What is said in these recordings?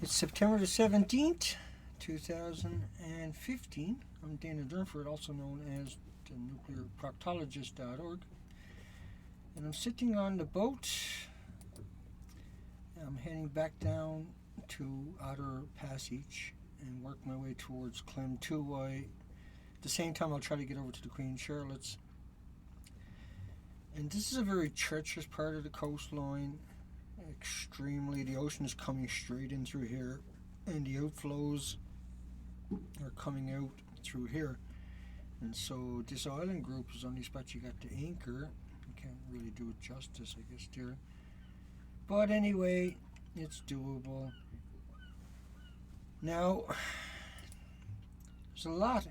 It's September the 17th, 2015. I'm Dana Durnford, also known as the nuclearproctologist.org. And I'm sitting on the boat. I'm heading back down to Otter Passage and work my way towards Clem 2. At the same time, I'll try to get over to the Queen Charlotte's. And this is a very treacherous part of the coastline. Extremely, the ocean is coming straight in through here, and the outflows are coming out through here. And so this island group is only spot you got to anchor. You can't really do it justice, I guess, dear. But anyway, it's doable. Now, there's a lot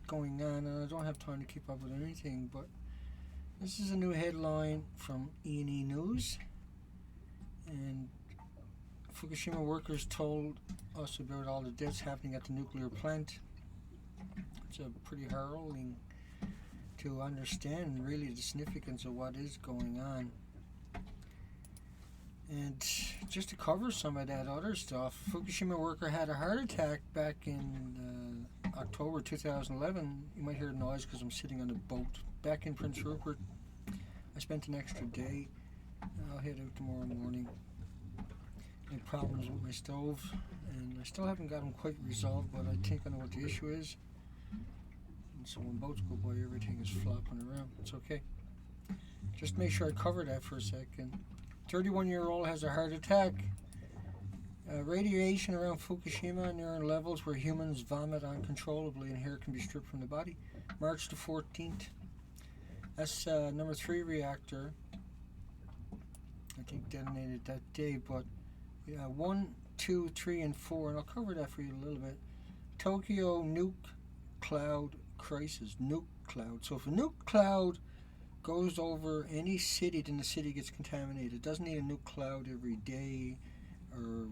going on, and I don't have time to keep up with anything, but this is a new headline from E&E News. And Fukushima workers told us about all the deaths happening at the nuclear plant. It's a pretty harrowing to understand really the significance of what is going on. And just to cover some of that other stuff, Fukushima worker had a heart attack back in October 2011. You might hear noise because I'm sitting on a boat back in Prince Rupert. I spent an extra day. I'll head out tomorrow morning. I had problems with my stove, and I still haven't got them quite resolved, but I think I know what the issue is. And so when boats go by, everything is flopping around. It's okay. Just make sure I cover that for a second. 31-year-old has a heart attack. Radiation around Fukushima near levels where humans vomit uncontrollably and hair can be stripped from the body. March the 14th. That's number 3 reactor. I think detonated that day, but 1, 2, 3, and 4, and I'll cover that for you a little bit. Tokyo nuke cloud crisis. Nuke cloud. So if a nuke cloud goes over any city, then the city gets contaminated. It doesn't need a nuke cloud every day or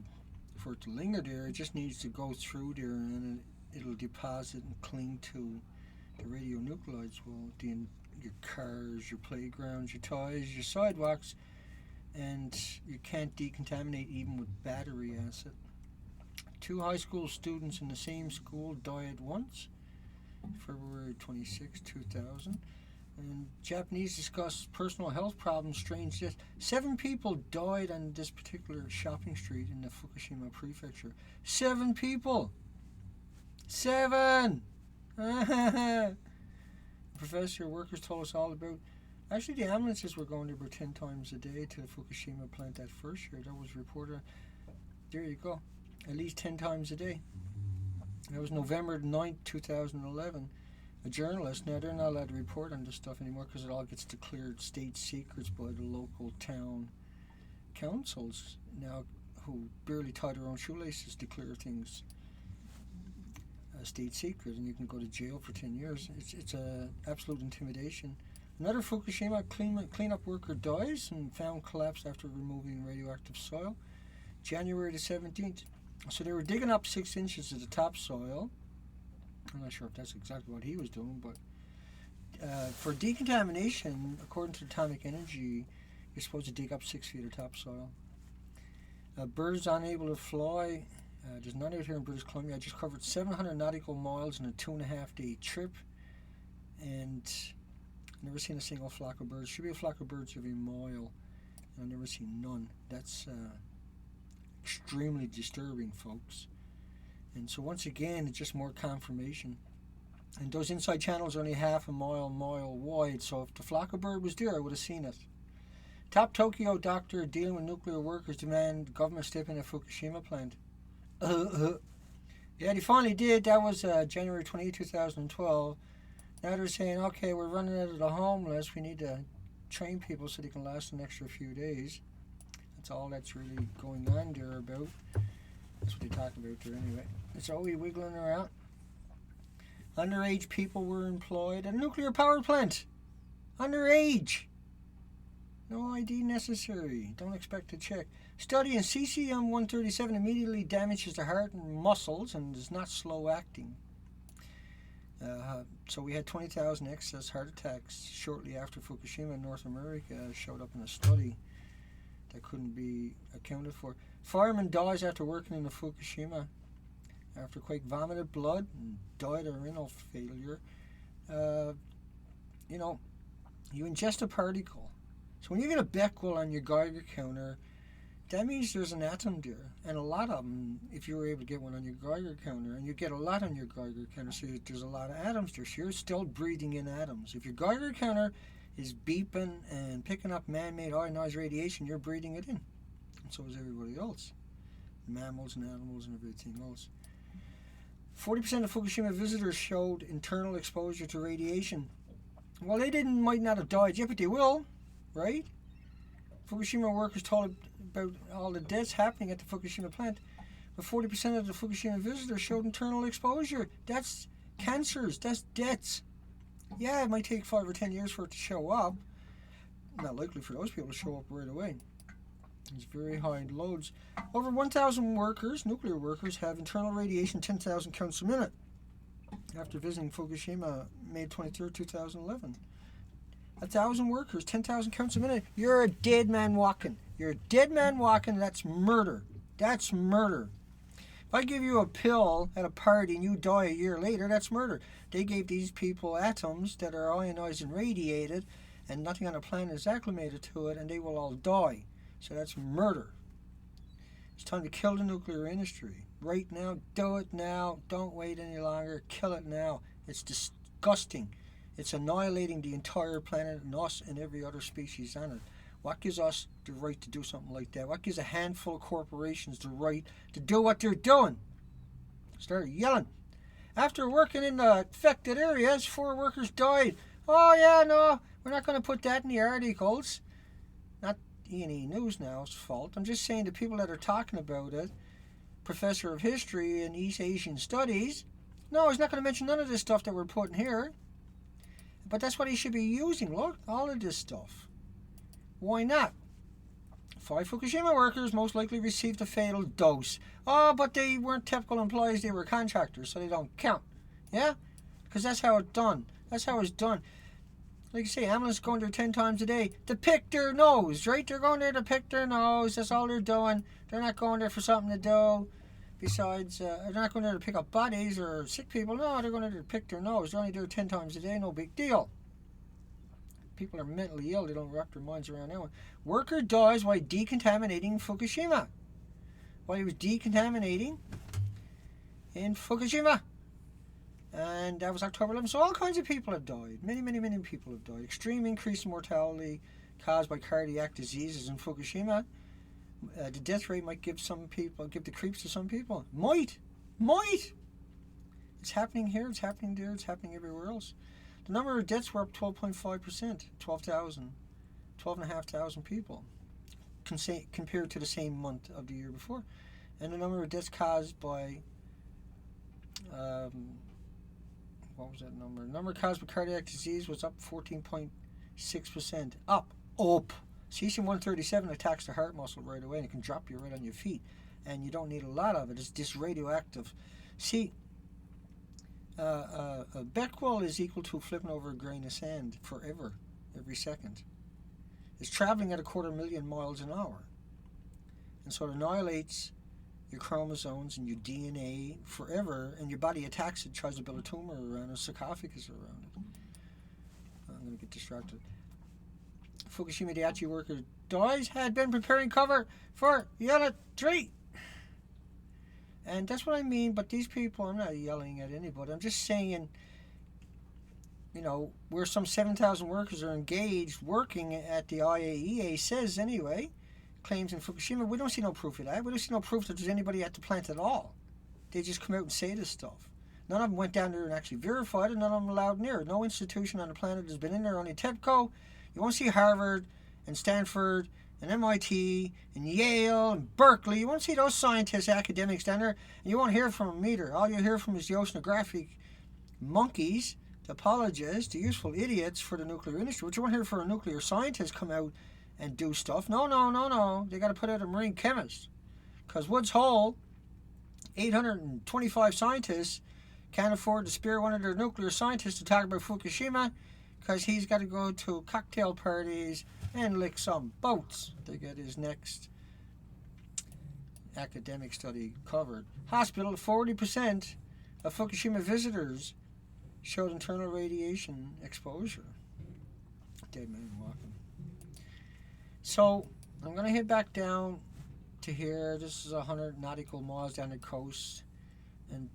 for it to linger there. It just needs to go through there, and then it'll deposit and cling to the radionuclides. Well, your cars, your playgrounds, your toys, your sidewalks, and you can't decontaminate even with battery acid. 2 high school students in the same school died at once, February 26, 2000. And Japanese discuss personal health problems, strange deaths. 7 people died on this particular shopping street in the Fukushima prefecture. 7 people! 7! Professor workers told us all about. Actually, the ambulances were going there about 10 times a day to the Fukushima plant that first year. That was reported. There you go. At least 10 times a day. That was November 9th, 2011. A journalist, now they're not allowed to report on this stuff anymore because it all gets declared state secrets by the local town councils now, who barely tie their own shoelaces, declare things state secret, and you can go to jail for 10 years. It's a absolute intimidation. Another Fukushima cleanup worker dies and found collapsed after removing radioactive soil. January the 17th. So they were digging up 6 inches of the topsoil. I'm not sure if that's exactly what he was doing, but for decontamination, according to atomic energy, you're supposed to dig up 6 feet of topsoil. Birds unable to fly. There's none out here in British Columbia. I just covered 700 nautical miles in a 2.5-day trip, and I've never seen a single flock of birds. Should be a flock of birds every mile, and I've never seen none. That's extremely disturbing, folks. And so once again, it's just more confirmation. And those inside channels are only half a mile wide, so if the flock of bird was there, I would have seen it. Top Tokyo doctor dealing with nuclear workers demand government step in at Fukushima plant. Yeah, they finally did. That was January 28, 2012. Now they're saying, okay, we're running out of the homeless. We need to train people so they can last an extra few days. That's all that's really going on there about. That's what they talk about there anyway. It's always wiggling around. Underage people were employed at a nuclear power plant. Underage. No ID necessary. Don't expect to check. Study in cesium-137 immediately damages the heart and muscles and is not slow acting. So we had 20,000 excess heart attacks shortly after Fukushima in North America showed up in a study that couldn't be accounted for. Fireman dies after working in the Fukushima. After quake, vomited blood and died of renal failure. You ingest a particle. So when you get a Becquerel on your Geiger counter, that means there's an atom there, and a lot of them, if you were able to get one on your Geiger counter, and you get a lot on your Geiger counter, so there's a lot of atoms there, so you're still breathing in atoms. If your Geiger counter is beeping and picking up man-made ionized radiation, you're breathing it in, and so is everybody else, mammals and animals and everything else. 40% of Fukushima visitors showed internal exposure to radiation. Well, they might not have died yet, but they will, right? Fukushima workers told about all the deaths happening at the Fukushima plant, but 40% of the Fukushima visitors showed internal exposure. That's cancers, that's deaths. Yeah, it might take 5 or 10 years for it to show up. Not likely for those people to show up right away. It's very high loads. Over 1,000 workers, nuclear workers, have internal radiation 10,000 counts a minute after visiting Fukushima May 23rd, 2011. 1,000 workers, 10,000 counts a minute. You're a dead man walking. You're a dead man walking. That's murder. That's murder. If I give you a pill at a party and you die a year later, that's murder. They gave these people atoms that are ionized and radiated, and nothing on the planet is acclimated to it, and they will all die. So that's murder. It's time to kill the nuclear industry. Right now, do it now. Don't wait any longer. Kill it now. It's disgusting. It's annihilating the entire planet and us and every other species on it. What gives us the right to do something like that? What gives a handful of corporations the right to do what they're doing? Start yelling. After working in the affected areas, 4 workers died. Oh yeah, no, we're not going to put that in the articles. Not E&E News now's fault. I'm just saying the people that are talking about it, Professor of History and East Asian Studies, no, he's not going to mention none of this stuff that we're putting here. But that's what he should be using. Look, all of this stuff. Why not? 5 Fukushima workers most likely received a fatal dose. Oh, but they weren't typical employees, they were contractors, so they don't count. Yeah? Because that's how it's done. That's how it's done. Like you say, ambulance going there 10 times a day to pick their nose, right? They're going there to pick their nose. That's all they're doing. They're not going there for something to do. Besides, they're not going there to pick up bodies or sick people. No, they're going there to pick their nose. They're only there 10 times a day. No big deal. People are mentally ill. They don't wrap their minds around that one. Worker dies while decontaminating Fukushima. While he was decontaminating in Fukushima. And that was October 11th. So all kinds of people have died. Many, many, many people have died. Extreme increase in mortality caused by cardiac diseases in Fukushima. The death rate might give the creeps to some people. Might. It's happening here, it's happening there, it's happening everywhere else. The number of deaths were up 12.5%, 12,500 people, compared to the same month of the year before. And the number of deaths caused by, what was that number? The number caused by cardiac disease was up 14.6%. Up. Cesium-137 attacks the heart muscle right away, and it can drop you right on your feet. And you don't need a lot of it. It's this radioactive. See, a Becquerel is equal to flipping over a grain of sand forever, every second. It's traveling at 250,000 miles an hour. And so it annihilates your chromosomes and your DNA forever, and your body attacks it, tries to build a tumor around a sarcophagus around it. I'm going to get distracted. Fukushima Daiichi worker dies, had been preparing cover for Unit 3. And that's what I mean, but these people, I'm not yelling at anybody, I'm just saying, where some 7,000 workers are engaged working at the IAEA says anyway, claims in Fukushima, we don't see no proof of that. We don't see no proof that there's anybody at the plant at all. They just come out and say this stuff. None of them went down there and actually verified it, none of them allowed near it. No institution on the planet has been in there, only TEPCO. You won't see Harvard and Stanford and MIT and Yale and Berkeley. You won't see those scientists, academics down there, and you won't hear from them either. All you'll hear from is the oceanographic monkeys, the apologists, the useful idiots for the nuclear industry. But you won't hear from a nuclear scientist come out and do stuff. No. They got to put out a marine chemist. Because Woods Hole, 825 scientists, can't afford to spare one of their nuclear scientists to talk about Fukushima, because he's got to go to cocktail parties and lick some boats to get his next academic study covered. Hospital, 40% of Fukushima visitors showed internal radiation exposure. Dead man walking. So I'm going to head back down to here. This is 100 nautical miles down the coast. And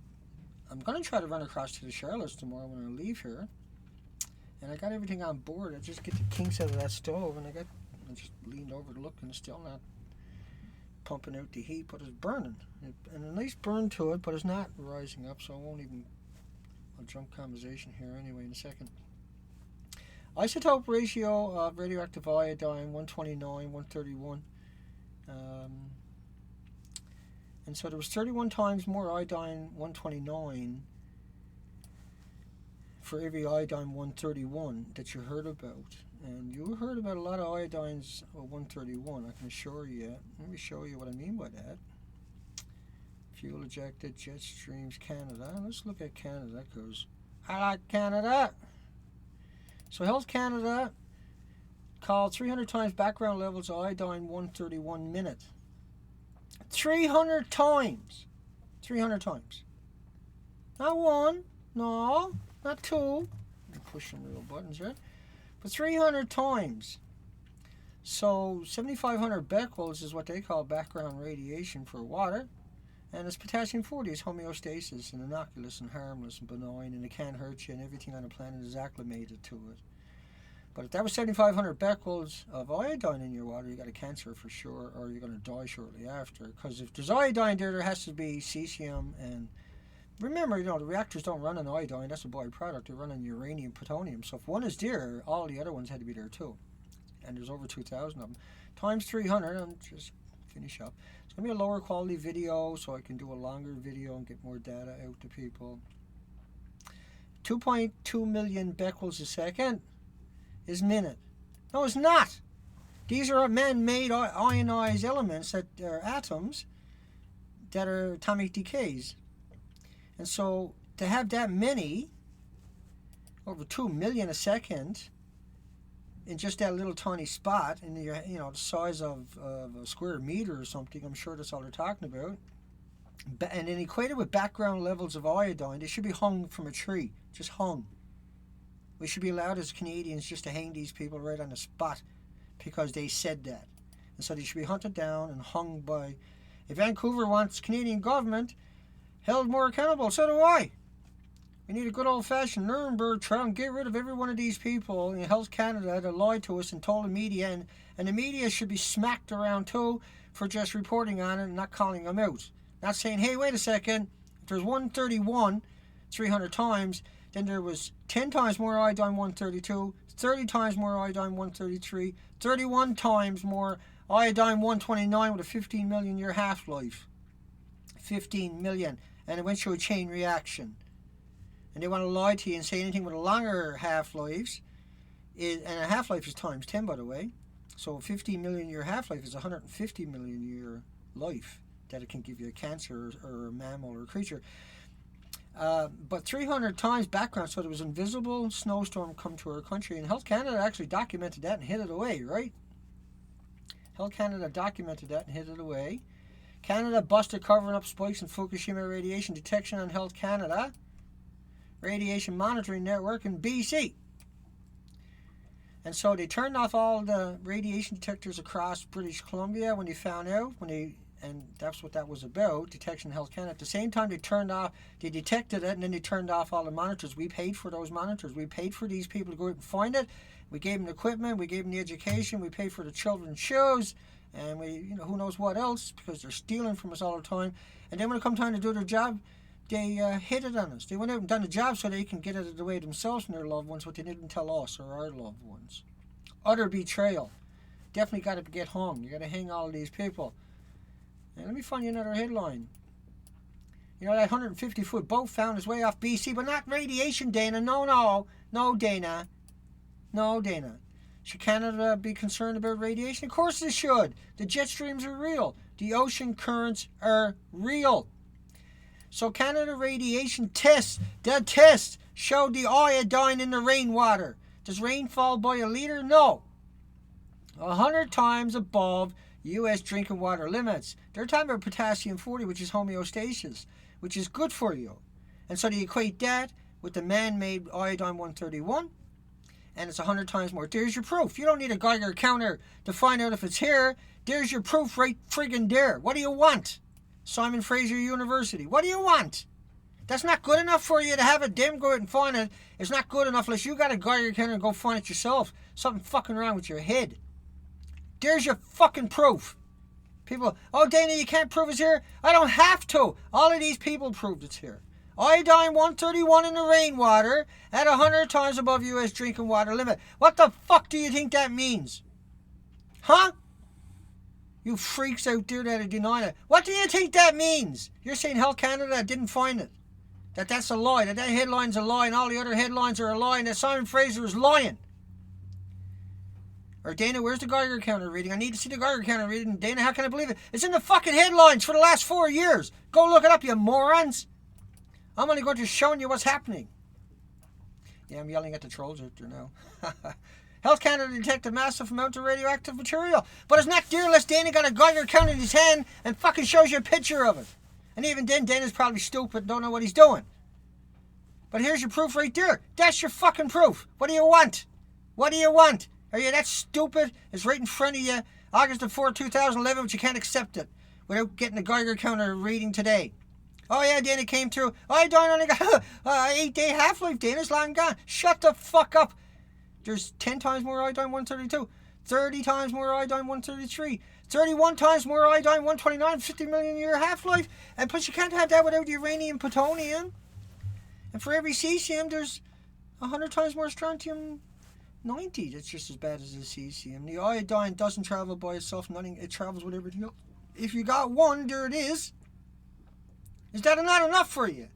I'm going to try to run across to the Charlottes tomorrow when I leave here. And I got everything on board. I just get the kinks out of that stove, and I just leaned over to look, and it's still not pumping out the heat, but it's burning. And a nice burn to it, but it's not rising up, so I'll jump conversation here anyway in a second. Isotope ratio of radioactive iodine, 129, 131. And so there was 31 times more iodine 129 for every iodine 131 that you heard about. And you heard about a lot of iodines of 131, I can assure you. Let me show you what I mean by that. Fuel ejected, jet streams, Canada. Let's look at Canada, because I like Canada. So Health Canada called 300 times background levels of iodine 131 minute. 300 times. 300 times. Not one, no, not two. Push some real buttons, right? But 300 times. So 7,500 becquerels is what they call background radiation for water. And it's potassium-40, it's homeostasis and innocuous and harmless and benign, and it can't hurt you, and everything on the planet is acclimated to it. But if that was 7,500 becquerels of iodine in your water, you got a cancer for sure, or you're going to die shortly after. Because if there's iodine there has to be cesium. And remember, the reactors don't run on iodine, that's a byproduct. They run on uranium, plutonium. So if one is there, all the other ones had to be there too. And there's over 2,000 of them. Times 300, I'm just finish up. It's going to be a lower quality video, so I can do a longer video and get more data out to people. 2.2 million becquerels a second is minute. No, it's not. These are man-made ionized elements that are atoms that are atomic decays. And so to have that many, over 2 million a second, in just that little tiny spot, in the the size of a square meter or something, I'm sure that's all they're talking about. And then equated with background levels of iodine, they should be hung from a tree, just hung. We should be allowed as Canadians just to hang these people right on the spot because they said that. And so they should be hunted down and hung by... If Vancouver wants Canadian government held more accountable, so do I. We need a good old-fashioned Nuremberg trial and get rid of every one of these people in Health Canada that lied to us and told the media. And the media should be smacked around too for just reporting on it and not calling them out. Not saying, hey, wait a second, if there's 131 300 times, then there was 10 times more iodine 132, 30 times more iodine 133, 31 times more iodine 129 with a 15 million year half-life. 15 million. And it went through a chain reaction. And they want to lie to you and say anything with a longer half-life, and a half-life is times 10, by the way. So a 15 million year half-life is 150 million year life that it can give you a cancer or a mammal or a creature. But 300 times background, so there was invisible snowstorm come to our country, and Health Canada actually documented that and hid it away, right? Health Canada documented that and hid it away. Canada busted covering up spikes in Fukushima radiation detection on Health Canada Radiation Monitoring Network in BC. And so they turned off all the radiation detectors across British Columbia when they found out, and that's what that was about, Detection Health Canada. At the same time, they detected it, and then they turned off all the monitors. We paid for those monitors. We paid for these people to go out and find it. We gave them the equipment. We gave them the education. We paid for the children's shoes, and who knows what else, because they're stealing from us all the time. And then when it come time to do their job, they hid it on us. They went out and done the job so they can get it away themselves and their loved ones, but they didn't tell us or our loved ones. Utter betrayal. Definitely got to get hung. You got to hang all of these people. And let me find you another headline. That 150-foot boat found its way off BC, but not radiation, Dana. No, Dana. No, Dana. Should Canada be concerned about radiation? Of course it should. The jet streams are real. The ocean currents are real. So Canada radiation tests, the test showed the iodine in the rainwater. Does rain fall by a liter? No. 100 times above U.S. drinking water limits. They're talking about potassium 40, which is homeostasis, which is good for you. And so they equate that with the man-made iodine 131, and it's 100 times more. There's your proof. You don't need a Geiger counter to find out if it's here. There's your proof right friggin' there. What do you want? Simon Fraser University. What do you want? That's not good enough for you to have a dim go out and find it. It's not good enough unless you got a Geiger counter and go find it yourself. Something fucking wrong with your head. There's your fucking proof. People, oh Dana, you can't prove it's here. I don't have to. All of these people proved it's here. Iodine 131 in the rainwater at 100 times above U.S. drinking water limit. What the fuck do you think that means? Huh? You freaks out there that are denying it. What do you think that means? You're saying Health Canada didn't find it. That's a lie. That headline's a lie and all the other headlines are a lie and that Simon Fraser is lying. Or Dana, where's the Geiger counter reading? I need to see the Geiger counter reading. Dana, how can I believe it? It's in the fucking headlines for the last 4 years. Go look it up, you morons. I'm only going to showing you what's happening. Yeah, I'm yelling at the trolls out there now. Health Canada detected massive amount of radioactive material. But it's not there unless Dana got a Geiger counter in his hand and fucking shows you a picture of it. And even then, Dana's probably stupid, don't know what he's doing. But here's your proof right there. That's your fucking proof. What do you want? What do you want? Are you that stupid? It's right in front of you. August the 4th, 2011, but you can't accept it without getting a Geiger counter reading today. Oh yeah, Dana came through. Iodine only got 8-day half-life. Dana's long gone. Shut the fuck up. There's 10 times more iodine 132. 30 times more iodine 133. 31 times more iodine 129. 50 million year half-life. And plus you can't have that without uranium plutonium. And for every cesium, there's 100 times more strontium 90. That's just as bad as the cesium. The iodine doesn't travel by itself. Nothing. It travels with everything else. If you got one, there it is. Is that not enough for you?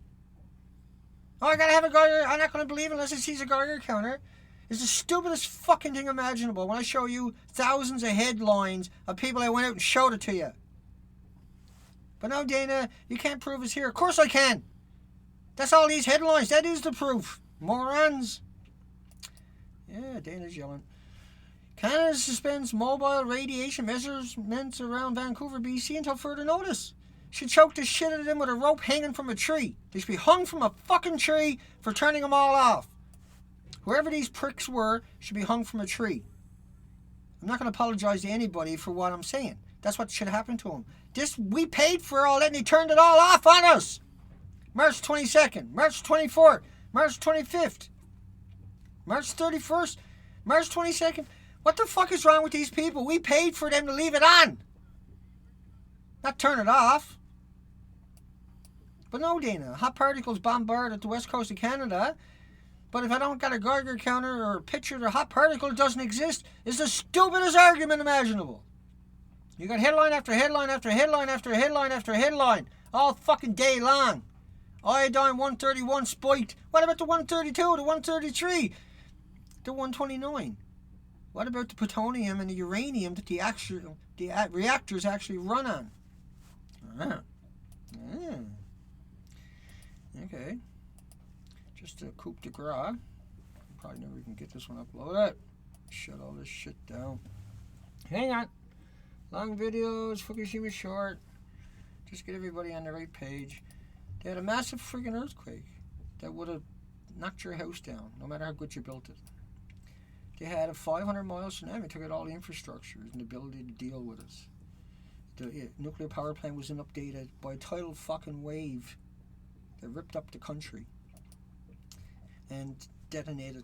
Oh, I gotta have a Geiger. I'm not gonna believe unless it sees a Geiger counter. It's the stupidest fucking thing imaginable when I show you thousands of headlines of people that went out and showed it to you. But no, Dana, you can't prove it's here. Of course I can. That's all these headlines. That is the proof. Morons. Yeah, Dana's yelling. Canada suspends mobile radiation measurements around Vancouver, BC until further notice. Should choke the shit out of them with a rope hanging from a tree. They should be hung from a fucking tree for turning them all off. Whoever these pricks were should be hung from a tree. I'm not going to apologize to anybody for what I'm saying. That's what should happen to them. We paid for all that and they turned it all off on us. March 22nd, March 24th, March 25th, March 31st, March 22nd. What the fuck is wrong with these people? We paid for them to leave it on. Not turn it off. But no, Dana. Hot particles bombard at the west coast of Canada. But if I don't got a Geiger counter or a picture of a hot particle, it doesn't exist. It's the stupidest argument imaginable. You got headline after headline after headline after headline after headline. All fucking day long. Iodine 131 spiked. What about the 132, the 133, the 129? What about the plutonium and the uranium that the reactors actually run on? Okay. Just a coup de grace. Probably never even get this one uploaded. Shut all this shit down. Hang on. Long videos, Fukushima short. Just get everybody on the right page. They had a massive freaking earthquake that would have knocked your house down, no matter how good you built it. They had a 500-mile tsunami, took out all the infrastructure and the ability to deal with it. The nuclear power plant was inundated by a tidal fucking wave that ripped up the country and detonated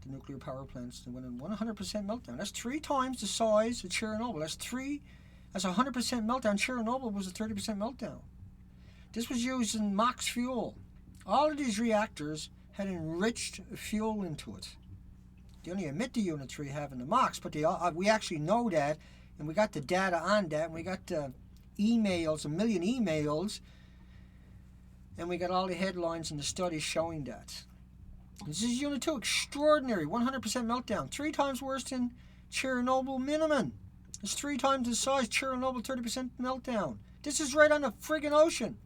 the nuclear power plants and went in 100% meltdown. That's 3 times the size of Chernobyl. That's 100% meltdown. Chernobyl was a 30% meltdown. This was using MOX fuel. All of these reactors had enriched fuel into it. They only emit the units we have in the MOX, but we actually know that, and we got the data on that, and we got emails, 1 million emails, and we got all the headlines and the studies showing that. This is Unit 2, extraordinary, 100% meltdown, 3 times worse than Chernobyl minimum. It's 3 times the size, Chernobyl 30% meltdown. This is right on the friggin' ocean.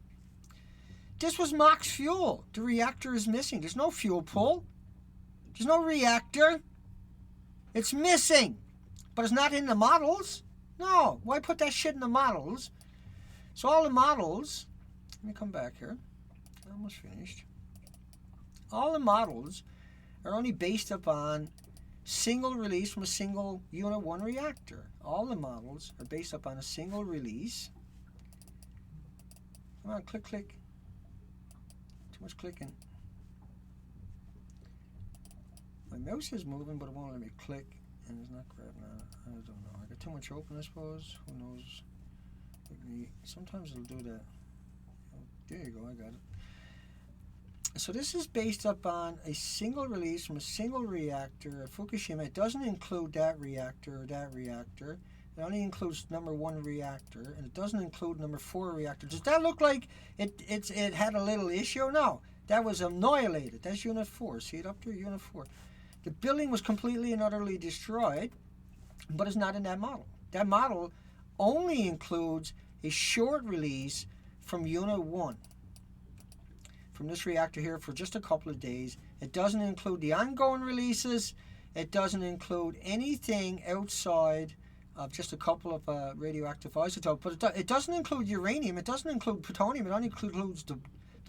This was MOX fuel. The reactor is missing. There's no fuel pool. There's no reactor. It's missing. But it's not in the models. No, why put that shit in the models? So all the models, let me come back here. Almost finished. All the models are only based upon single release from a single Unit 1 reactor. All the models are based upon a single release. Come on, click, click. Too much clicking. My mouse is moving, but it won't let me click, and it's not grabbing on it. I don't know. I got too much open, I suppose. Who knows? Sometimes it'll do that. Oh, there you go, I got it. So this is based upon a single release from a single reactor at Fukushima. It doesn't include that reactor or that reactor. It only includes number 1 reactor, and it doesn't include number 4 reactor. Does that look like it had a little issue? No, that was annihilated. That's Unit 4. See it up there, Unit 4. The building was completely and utterly destroyed, but it's not in that model. That model only includes a short release from Unit 1. From this reactor here for just a couple of days. It doesn't include the ongoing releases. It doesn't include anything outside of just a couple of radioactive isotopes. But it doesn't include uranium. It doesn't include plutonium. It only includes the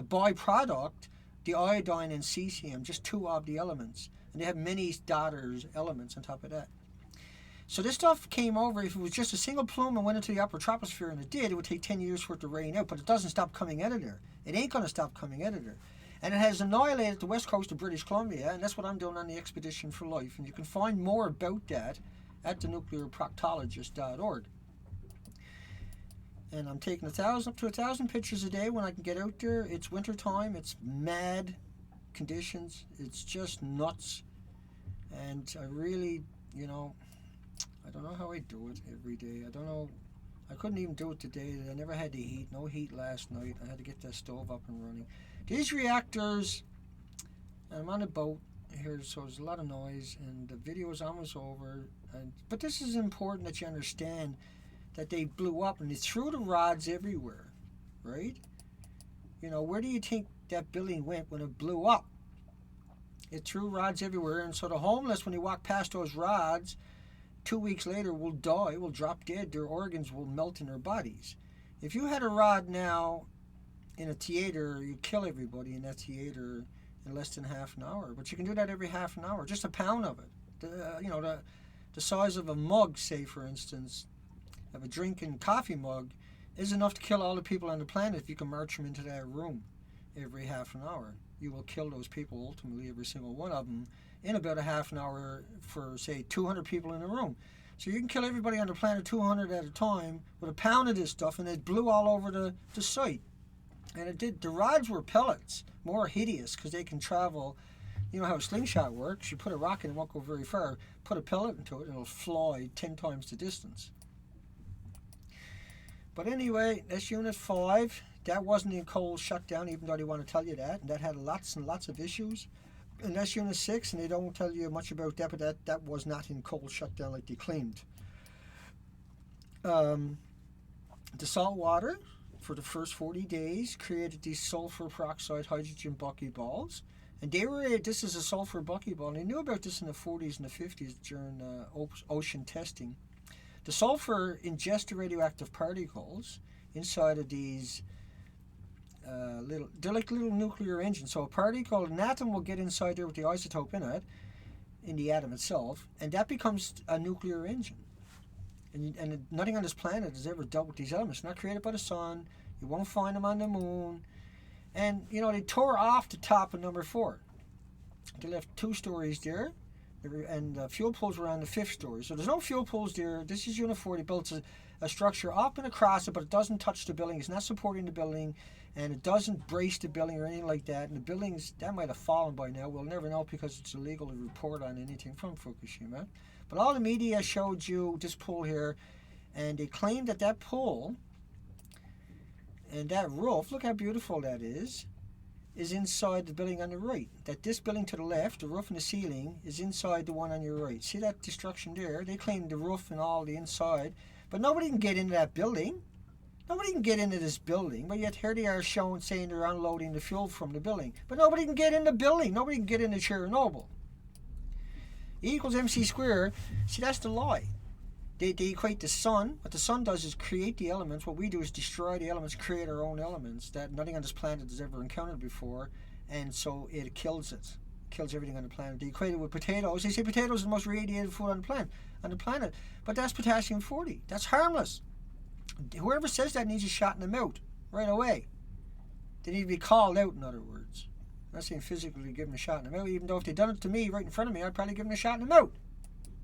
byproduct, the iodine and cesium, just 2 of the elements. And they have many daughter elements on top of that. So this stuff came over. If it was just a single plume and went into the upper troposphere, and it did, it would take 10 years for it to rain out. But it doesn't stop coming out of there. It ain't going to stop coming out of there. And it has annihilated the west coast of British Columbia, and that's what I'm doing on the Expedition for Life. And you can find more about that at thenuclearproctologist.org. And I'm taking up to 1,000 pictures a day when I can get out there. It's winter time. It's mad conditions. It's just nuts. And I really, I don't know how I do it every day. I don't know. I couldn't even do it today. I never had the heat. No heat last night. I had to get that stove up and running. These reactors, I'm on a boat here, so there's a lot of noise, and the video is almost over. But this is important that you understand that they blew up, and they threw the rods everywhere, right? Where do you think that building went when it blew up? It threw rods everywhere, and so the homeless, when they walk past those rods, 2 weeks later will die, will drop dead, their organs will melt in their bodies. If you had a rod now in a theater, you kill everybody in that theater in less than half an hour. But you can do that every half an hour, just a pound of it. The size of a mug, say for instance, of a drinking coffee mug, is enough to kill all the people on the planet if you can march them into that room every half an hour. You will kill those people, ultimately, every single one of them, in about a half an hour for, say, 200 people in a room. So you can kill everybody on the planet 200 at a time with a pound of this stuff, and it blew all over the site. And it did. The rods were pellets, more hideous, because they can travel. You know how a slingshot works. You put a rocket and it won't go very far. Put a pellet into it and it'll fly 10 times the distance. But anyway, that's Unit 5. That wasn't in cold shutdown, even though they want to tell you that. And that had lots and lots of issues. And that's Unit 6, and they don't tell you much about that, but that was not in cold shutdown like they claimed. The salt water for the first 40 days created these sulfur peroxide hydrogen buckyballs. And this is a sulfur buckyball, and they knew about this in the 40s and the 50s during ocean testing. The sulfur ingests the radioactive particles inside of these they're like little nuclear engines. So a particle, an atom will get inside there with the isotope in it, in the atom itself, and that becomes a nuclear engine. And nothing on this planet has ever dealt with these elements. They're not created by the sun. You won't find them on the moon. And, they tore off the top of number 4. They left 2 stories there, and the fuel pools were on the 5th story. So there's no fuel pools there. This is Unit 4. They built a structure up and across it, but it doesn't touch the building. It's not supporting the building, and it doesn't brace the building or anything like that. And the buildings, that might have fallen by now. We'll never know because it's illegal to report on anything from Fukushima. But all the media showed you this pool here, and they claimed that pool and that roof, look how beautiful that is inside the building on the right. That this building to the left, the roof and the ceiling, is inside the one on your right. See that destruction there? They claimed the roof and all the inside, but nobody can get into that building. Nobody can get into this building, but yet here they are saying they're unloading the fuel from the building. But nobody can get in the building. Nobody can get into Chernobyl. E = mc². See, that's the lie. They equate the sun. What the sun does is create the elements. What we do is destroy the elements, create our own elements that nothing on this planet has ever encountered before, and so it kills it. Kills everything on the planet. They equate it with potatoes. They say potatoes are the most radiated food on the planet. But that's potassium-40. That's harmless. Whoever says that needs a shot in the mouth right away. They need to be called out, in other words. I'm not saying physically give them a shot in the mouth, even though if they'd done it to me right in front of me, I'd probably give them a shot in the mouth.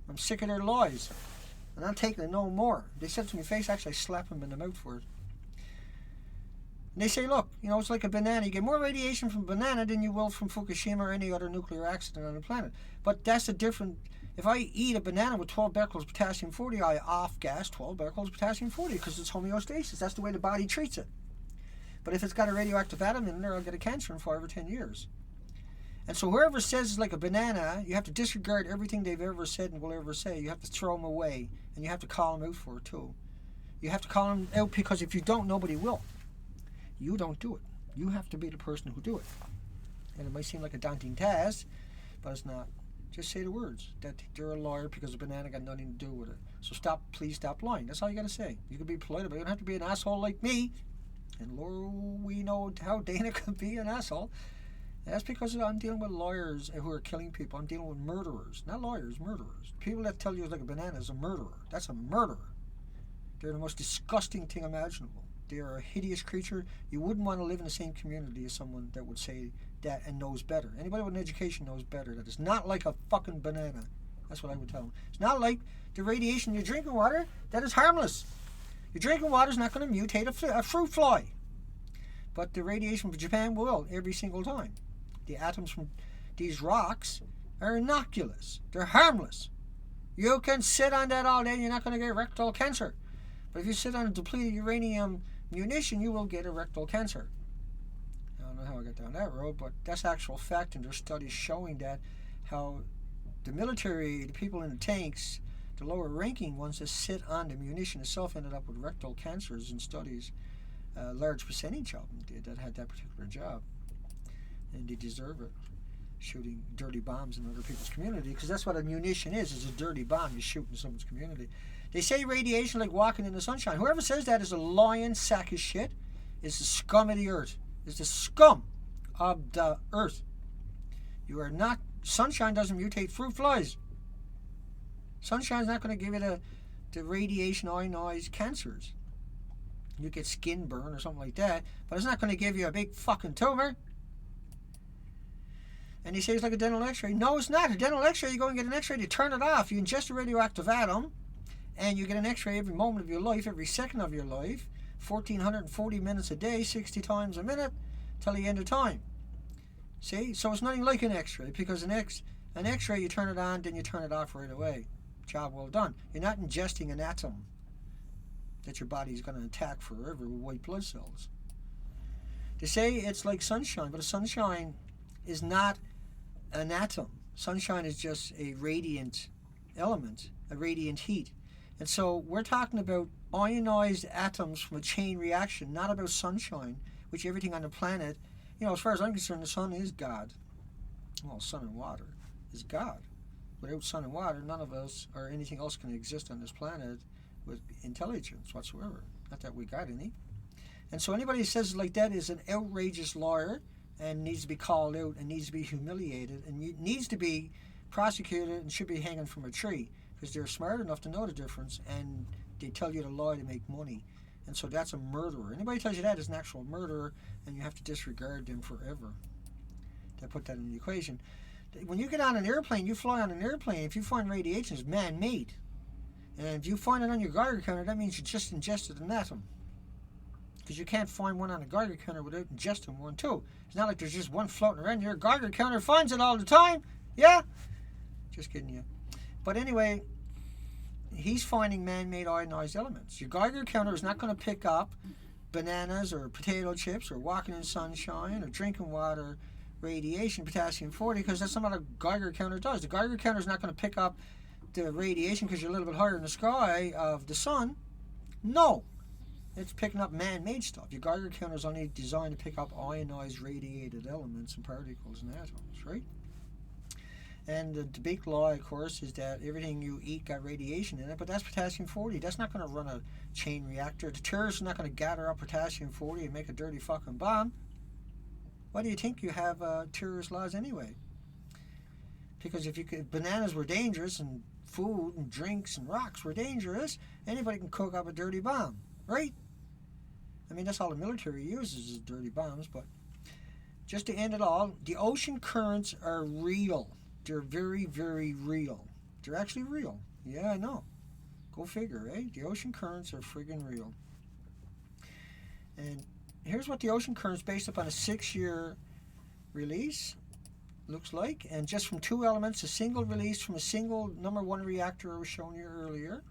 I'm sick of their lies. And I'm taking it no more. They said it to my face, actually I slap them in the mouth for it. And they say, look, it's like a banana. You get more radiation from a banana than you will from Fukushima or any other nuclear accident on the planet. But that's a different... If I eat a banana with 12 becquerels of potassium-40, I off-gas 12 becquerels of potassium-40 because it's homeostasis. That's the way the body treats it. But if it's got a radioactive atom in there, I'll get a cancer in 5 or 10 years. And so whoever says it's like a banana, you have to disregard everything they've ever said and will ever say. You have to throw them away, and you have to call them out for it too. You have to call them out because if you don't, nobody will. You don't do it. You have to be the person who do it. And it might seem like a daunting task, but it's not. Just say the words that they're a liar because a banana got nothing to do with it. So please stop lying. That's all you got to say. You can be polite about it. You don't have to be an asshole like me. And Lord, we know how Dana could be an asshole. That's because I'm dealing with lawyers who are killing people. I'm dealing with murderers. Not lawyers, murderers. People that tell you it's like a banana is a murderer. That's a murderer. They're the most disgusting thing imaginable. They are a hideous creature. You wouldn't want to live in the same community as someone that would say that and knows better. Anybody with an education knows better. That it's not like a fucking banana. That's what I would tell them. It's not like the radiation in your drinking water. That is harmless. Your drinking water is not going to mutate a fruit fly. But the radiation from Japan will every single time. The atoms from these rocks are innocuous. They're harmless. You can sit on that all day and you're not going to get rectal cancer. But if you sit on a depleted uranium munition, you will get a rectal cancer. I don't know how I got down that road, but that's actual fact, and there's studies showing that how the military, the people in the tanks, the lower ranking ones that sit on the munition itself ended up with rectal cancers in studies. A large percentage of them did that had that particular job. And they deserve it. Shooting dirty bombs in other people's community, because that's what a munition is a dirty bomb you shoot in someone's community. They say radiation like walking in the sunshine. Whoever says that is a lying sack of shit. Is the scum of the earth. Is the scum of the earth. You are not... Sunshine doesn't mutate fruit flies. Sunshine's not going to give you the radiation ionized cancers. You get skin burn or something like that, but it's not going to give you a big fucking tumor. And he says it's like a dental x-ray. No, it's not. A dental x-ray, you go and get an x-ray, you turn it off. You ingest a radioactive atom, and you get an x-ray every moment of your life, every second of your life, 1,440 minutes a day, 60 times a minute, till the end of time. See? So it's nothing like an x-ray, because an x-ray, you turn it on, then you turn it off right away. Job well done. You're not ingesting an atom that your body's going to attack forever with white blood cells. They say it's like sunshine, but a sunshine is not an atom. Sunshine is just a radiant element, a radiant heat. And so we're talking about ionized atoms from a chain reaction, not about sunshine, which everything on the planet, as far as I'm concerned, the sun is God. Well, sun and water is God. Without sun and water, none of us or anything else can exist on this planet with intelligence whatsoever. Not that we got any. And so anybody who says like that is an outrageous liar and needs to be called out and needs to be humiliated and needs to be prosecuted and should be hanging from a tree because they're smart enough to know the difference and they tell you to lie to make money. And so that's a murderer. Anybody tells you that is an actual murderer and you have to disregard them forever. They put that in the equation. When you get on an airplane, you fly on an airplane, if you find radiation, it's man-made. And if you find it on your Geiger counter, that means you just ingested an atom. Because you can't find one on a Geiger counter without ingesting one too. It's not like there's just one floating around. Your Geiger counter finds it all the time. Yeah? Just kidding you. But anyway, he's finding man-made ionized elements. Your Geiger counter is not going to pick up bananas or potato chips or walking in sunshine or drinking water radiation, potassium-40, because that's not what a Geiger counter does. The Geiger counter is not going to pick up the radiation because you're a little bit higher in the sky of the sun. No. It's picking up man-made stuff. Your Geiger counter is only designed to pick up ionized radiated elements and particles and atoms, right? And the big lie, of course, is that everything you eat got radiation in it, but that's potassium-40. That's not going to run a chain reactor. The terrorists are not going to gather up potassium-40 and make a dirty fucking bomb. Why do you think you have terrorist laws anyway? Because if bananas were dangerous and food and drinks and rocks were dangerous, anybody can cook up a dirty bomb, right? I mean, that's all the military uses is dirty bombs, but just to end it all, the ocean currents are real. They're very, very real. They're actually real. Yeah, I know. Go figure, right? The ocean currents are friggin' real. And here's what the ocean currents based upon a 6-year release looks like. And just from 2 elements, a single release from a single number 1 reactor I was showing you earlier.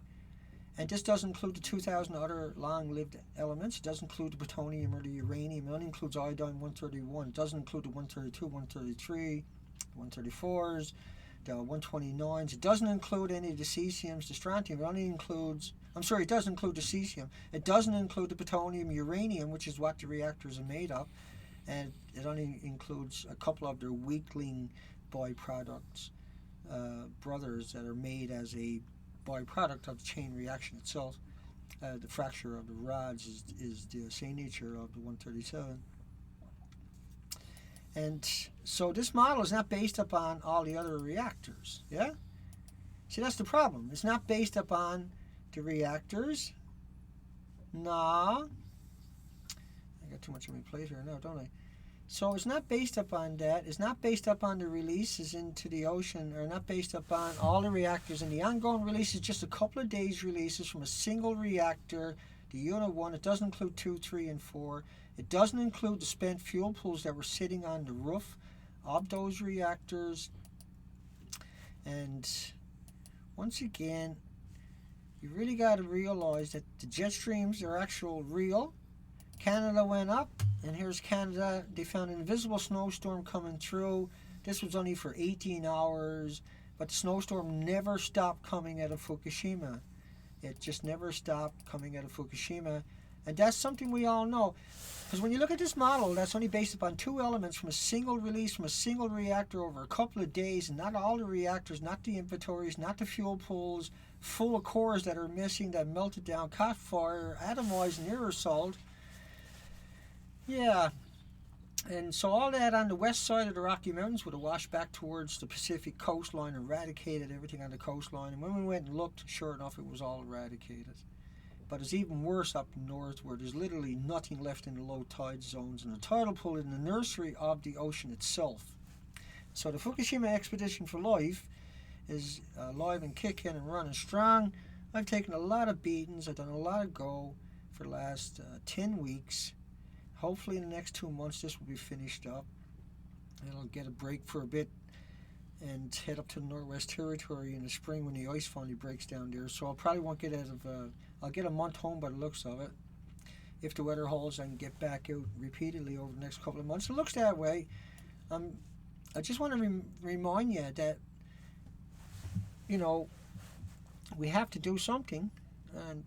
And this doesn't include the 2,000 other long-lived elements. It doesn't include the plutonium or the uranium. It only includes iodine-131. It doesn't include the 132, 133, 134s, the 129s. It doesn't include any of the cesiums, the strontium. It only includes... it does include the cesium. It doesn't include the plutonium, uranium, which is what the reactors are made of. And it only includes a couple of their weakling byproducts, brothers that are made as a byproduct of the chain reaction itself. The fracture of the rods is the same nature of the 137. And so this model is not based upon all the other reactors. Yeah? See, that's the problem. It's not based upon the reactors. Nah. I got too much on my plate here now, don't I? So it's not based upon that. It's not based upon the releases into the ocean, or not based upon all the reactors. And the ongoing release is just a couple of days releases from a single reactor, the Unit 1. It doesn't include 2, 3, and 4. It doesn't include the spent fuel pools that were sitting on the roof of those reactors. And once again, you really got to realize that the jet streams are actual real. Canada went up, and here's Canada. They found an invisible snowstorm coming through. This was only for 18 hours, but the snowstorm never stopped coming out of Fukushima. It just never stopped coming out of Fukushima. And that's something we all know. Because when you look at this model, that's only based upon 2 elements from a single release, from a single reactor over a couple of days, and not all the reactors, not the inventories, not the fuel pools, full of cores that are missing, that melted down, caught fire, atomized, and aerosoled. Yeah, and so all that on the west side of the Rocky Mountains would have washed back towards the Pacific coastline, eradicated everything on the coastline. And when we went and looked, sure enough, it was all eradicated. But it's even worse up north, where there's literally nothing left in the low tide zones, and the tidal pool in the nursery of the ocean itself. So the Fukushima Expedition for Life is alive and kicking and running strong. I've taken a lot of beatings. I've done a lot of go for the last 10 weeks. Hopefully in the next 2 months this will be finished up. It'll get a break for a bit and head up to the Northwest Territory in the spring when the ice finally breaks down there. So I probably won't get out of... I'll get a month home by the looks of it. If the weather holds, I can get back out repeatedly over the next couple of months. It looks that way. I just want to remind you that, you know, we have to do something, and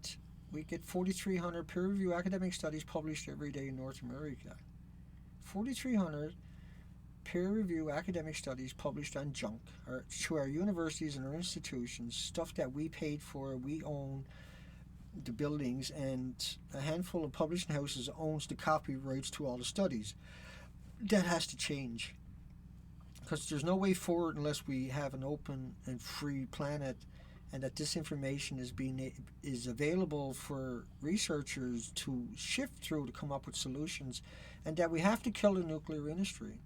we get 4,300 peer-reviewed academic studies published every day in North America. 4,300 peer-reviewed academic studies published on junk, or to our universities and our institutions, stuff that we paid for, we own the buildings, and a handful of publishing houses owns the copyrights to all the studies. That has to change, because there's no way forward unless we have an open and free planet, and that this information is available for researchers to shift through to come up with solutions, and that we have to kill the nuclear industry.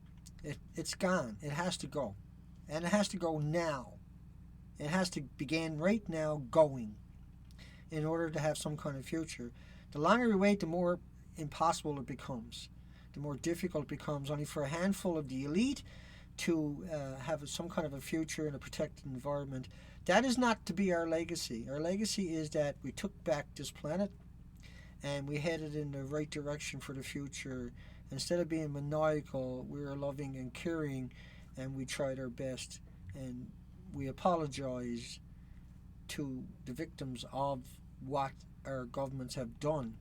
It's gone. It has to go. And it has to go now. It has to begin right now going in order to have some kind of future. The longer we wait, the more impossible it becomes. The more difficult it becomes, only for a handful of the elite to have some kind of a future in a protected environment. That is not to be our legacy. Our legacy is that we took back this planet and we headed in the right direction for the future. Instead of being maniacal, we were loving and caring, and we tried our best. And we apologize to the victims of what our governments have done.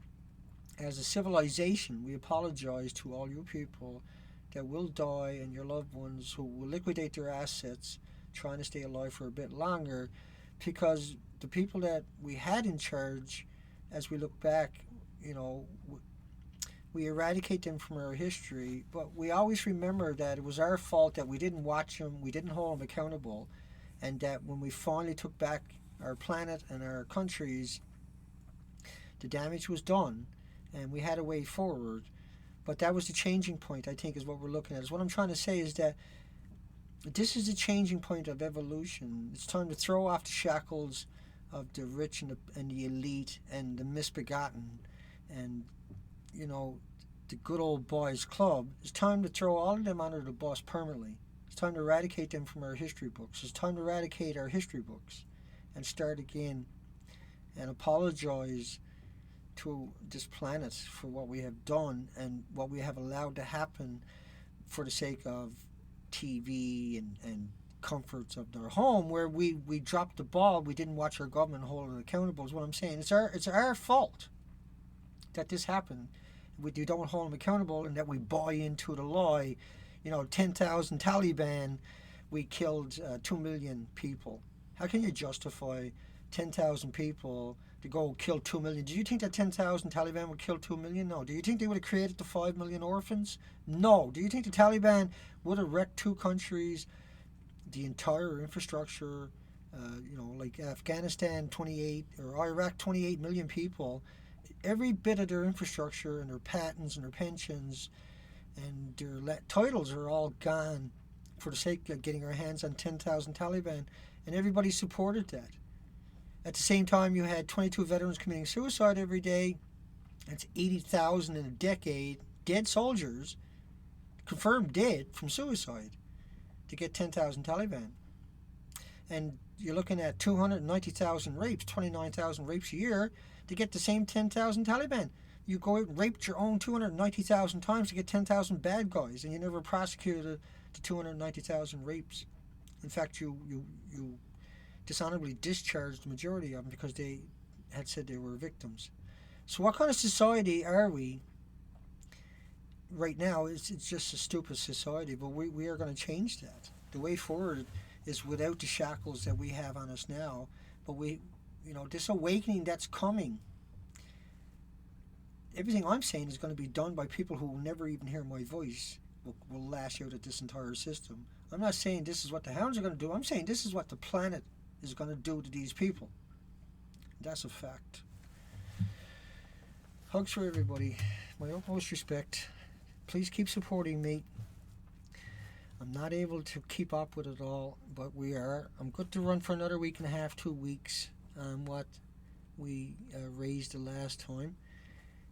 As a civilization, we apologize to all you people that will die and your loved ones who will liquidate their assets trying to stay alive for a bit longer, because the people that we had in charge, as we look back, you know, we eradicate them from our history, but we always remember that it was our fault that we didn't watch them, we didn't hold them accountable, and that when we finally took back our planet and our countries, the damage was done, and we had a way forward. But that was the changing point, I think, is what we're looking at. Is what I'm trying to say is that this is the changing point of evolution. It's time to throw off the shackles of the rich and the elite and the misbegotten and, you know, the good old boys club. It's time to throw all of them under the bus permanently. It's time to eradicate them from our history books. It's time to eradicate our history books and start again and apologize to this planet for what we have done and what we have allowed to happen for the sake of TV and comforts of their home, where we dropped the ball. We didn't watch our government hold it accountable, is what I'm saying. It's our fault that this happened. We don't hold them accountable, and that we buy into the lie. 10,000 Taliban, we killed 2 million people. How can you justify 10,000 people to go kill 2 million? Do you think that 10,000 Taliban would kill 2 million? No. Do you think they would have created the 5 million orphans? No. Do you think the Taliban would have wrecked 2 countries, the entire infrastructure, like Afghanistan, 28, or Iraq, 28 million people, every bit of their infrastructure and their patents and their pensions and their titles are all gone for the sake of getting our hands on 10,000 Taliban, and everybody supported that. At the same time, you had 22 veterans committing suicide every day. That's 80,000 in a decade, dead soldiers, confirmed dead from suicide, to get 10,000 Taliban. And you're looking at 290,000 rapes, 29,000 rapes a year, to get the same 10,000 Taliban. You go out and raped your own 290,000 times to get 10,000 bad guys, and you never prosecuted the 290,000 rapes. In fact, you dishonorably discharged the majority of them because they had said they were victims. So what kind of society are we right now? It's just a stupid society, but we are going to change that. The way forward is without the shackles that we have on us now, but this awakening that's coming, everything I'm saying is going to be done by people who will never even hear my voice, will lash out at this entire system. I'm not saying this is what the hounds are going to do. I'm saying this is what the planet is going to do to these people. That's a fact. Hugs for everybody. My utmost respect. Please keep supporting me. I'm not able to keep up with it all, but we are. I'm good to run for another week and a half, 2 weeks on what we raised the last time.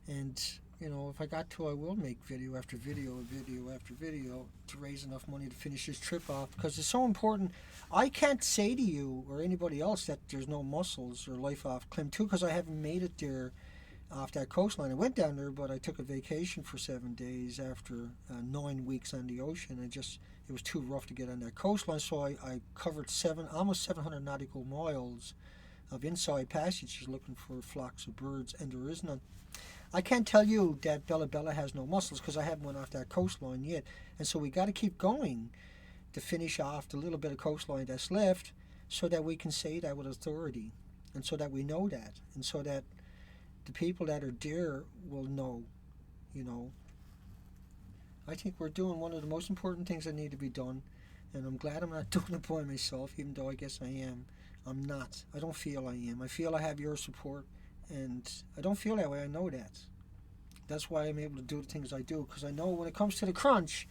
And, if I got to, I will make video after video after video to raise enough money to finish this trip off, because it's so important. I can't say to you or anybody else that there's no mussels or life off Clem 2, because I haven't made it there off that coastline. I went down there, but I took a vacation for 7 days after 9 weeks on the ocean. It was too rough to get on that coastline, so I covered almost 700 nautical miles of inside passages looking for flocks of birds, and there is none. I can't tell you that Bella Bella has no mussels because I haven't went off that coastline yet. And so we got to keep going to finish off the little bit of coastline that's left, so that we can say that with authority, and so that we know that, and so that the people that are there will know. I think we're doing one of the most important things that need to be done, and I'm glad I'm not doing it by myself, even though I guess I am. I'm not. I don't feel I am. I feel I have your support. And I don't feel that way. I know that. That's why I'm able to do the things I do, because I know when it comes to the crunch,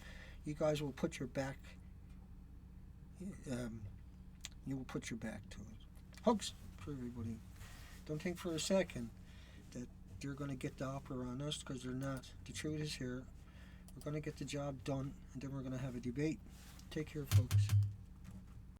you guys will put your back. You will put your back to it. Hugs for everybody. Don't think for a second that they're going to get the upper on us, because they're not. The truth is here. We're going to get the job done, and then we're going to have a debate. Take care, folks.